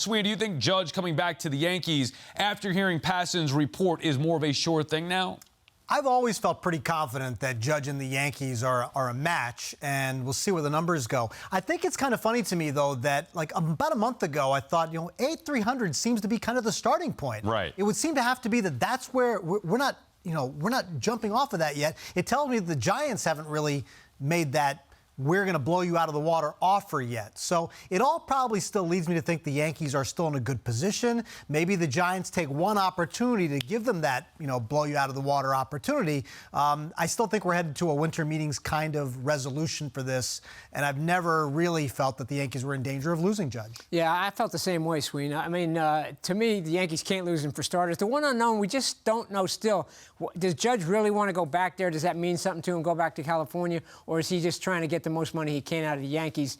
Sweeny, do you think Judge coming back to the Yankees after hearing Passan's report is more of a sure thing now? I've always felt pretty confident that Judge and the Yankees are a match, and we'll see where the numbers go. I think it's kind of funny to me, though, that like about a month ago, I thought, 8,300 seems to be kind of the starting point. Right. It would seem to have to be that's where we're not, we're not jumping off of that yet. It tells me that the Giants haven't really made that we're going to blow you out of the water offer yet. So it all probably still leads me to think the Yankees are still in a good position. Maybe the Giants take one opportunity to give them that, blow you out of the water opportunity. I still think we're headed to a winter meetings kind of resolution for this, and I've never really felt that the Yankees were in danger of losing Judge. Yeah, I felt the same way, Sweeny. I mean, to me, the Yankees can't lose him for starters. The one unknown, we just don't know still. Does Judge really want to go back there? Does that mean something to him, go back to California? Or is he just trying to get the most money he can out of the Yankees?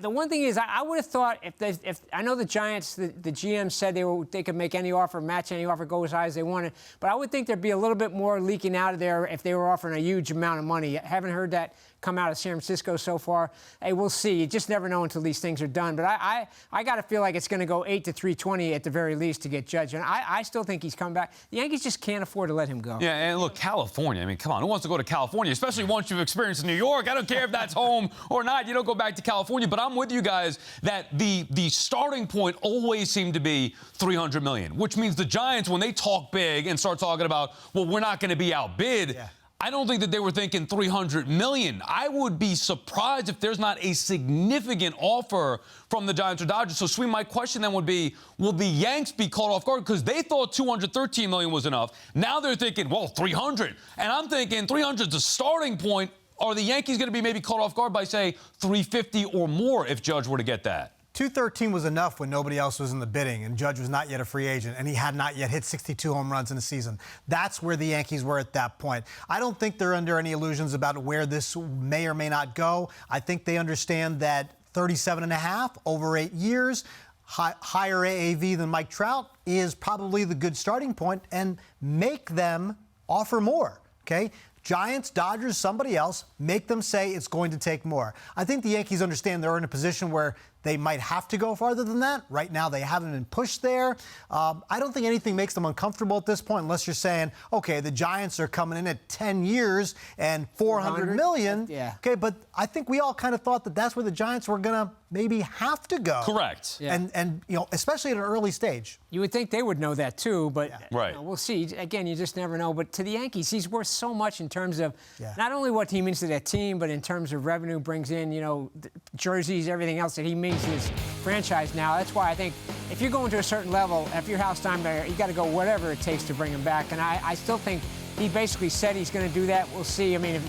The one thing is, I would have thought if I know the Giants, the GM said they could make any offer, match any offer, go as high as they wanted, but I would think there'd be a little bit more leaking out of there if they were offering a huge amount of money. I haven't heard that come out of San Francisco so far. Hey, we'll see. You just never know until these things are done. But I got to feel like it's going to go 8 to 320 at the very least to get Judge. And I still think he's coming back. The Yankees just can't afford to let him go. Yeah, and look, California. I mean, come on. Who wants to go to California, especially once you've experienced New York? I don't care if that's home or not. You don't go back to California. But I'm with you guys that the starting point always seemed to be $300 million, which means the Giants, when they talk big and start talking about, well, we're not going to be outbid. Yeah. I don't think that they were thinking $300 million. I would be surprised if there's not a significant offer from the Giants or Dodgers. So, Sweeny, my question then would be, will the Yanks be caught off guard? Because they thought $213 million was enough. Now they're thinking, well, $300. And I'm thinking $300 is the starting point. Are the Yankees going to be maybe caught off guard by, say, $350 or more if Judge were to get that? 213 was enough when nobody else was in the bidding, and Judge was not yet a free agent, and he had not yet hit 62 home runs in a season. That's where the Yankees were at that point. I don't think they're under any illusions about where this may or may not go. I think they understand that 37.5 over 8 years, higher AAV than Mike Trout, is probably the good starting point, and make them offer more, okay? Giants, Dodgers, somebody else, make them say it's going to take more. I think the Yankees understand they're in a position where they might have to go farther than that. Right now, they haven't been pushed there. I don't think anything makes them uncomfortable at this point, unless you're saying, okay, the Giants are coming in at 10 years and $400 million. Yeah. Okay, but I think we all kind of thought that that's where the Giants were going to maybe have to go. Correct. Yeah. And especially at an early stage. You would think they would know that, too, but right. We'll see. Again, you just never know. But to the Yankees, he's worth so much in terms of not only what he means to that team, but in terms of revenue, brings in, jerseys, everything else that he means to his franchise now. That's why I think if you're going to a certain level, if you're House time there, you got to go whatever it takes to bring him back. And I still think he basically said he's going to do that. We'll see. I mean,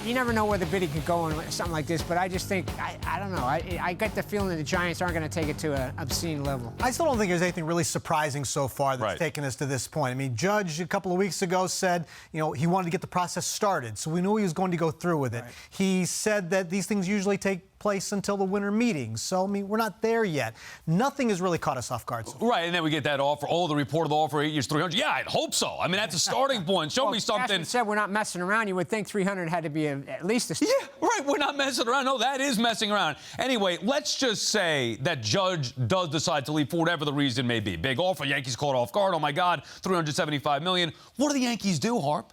you never know where the bidding could go in something like this, but I just think, I don't know. I get the feeling that the Giants aren't going to take it to an obscene level. I still don't think there's anything really surprising so far that's taken us to this point. I mean, Judge a couple of weeks ago said, he wanted to get the process started, so we knew he was going to go through with it. Right. He said that these things usually take place until the winter meetings. So, I mean, we're not there yet. Nothing has really caught us off guard so far. Right, and then we get that offer. Oh, the report of the offer, 8 years, $300. Yeah, I'd hope so. I mean, that's a starting point. Show me something. Passan said we're not messing around. You would think 300 had to be at least a... Yeah, right. We're not messing around. No, that is messing around. Anyway, let's just say that Judge does decide to leave for whatever the reason may be. Big offer, Yankees caught off guard. Oh, my God, $375 million. What do the Yankees do, Harp?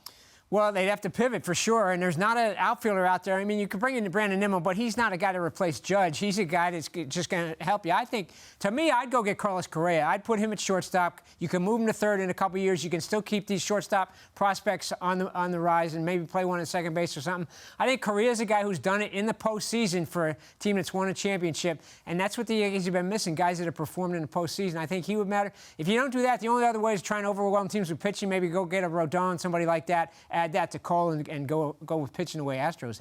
Well, they'd have to pivot for sure, and there's not an outfielder out there. I mean, you could bring in Brandon Nimmo, but he's not a guy to replace Judge. He's a guy that's just going to help you. I think, to me, I'd go get Carlos Correa. I'd put him at shortstop. You can move him to third in a couple years. You can still keep these shortstop prospects on the rise and maybe play one at second base or something. I think Correa's a guy who's done it in the postseason for a team that's won a championship, and that's what the Yankees have been missing, guys that have performed in the postseason. I think he would matter. If you don't do that, the only other way is try and overwhelm teams with pitching. Maybe go get a Rodon, somebody like that, add that to Cole, and go with pitching the way Astros have.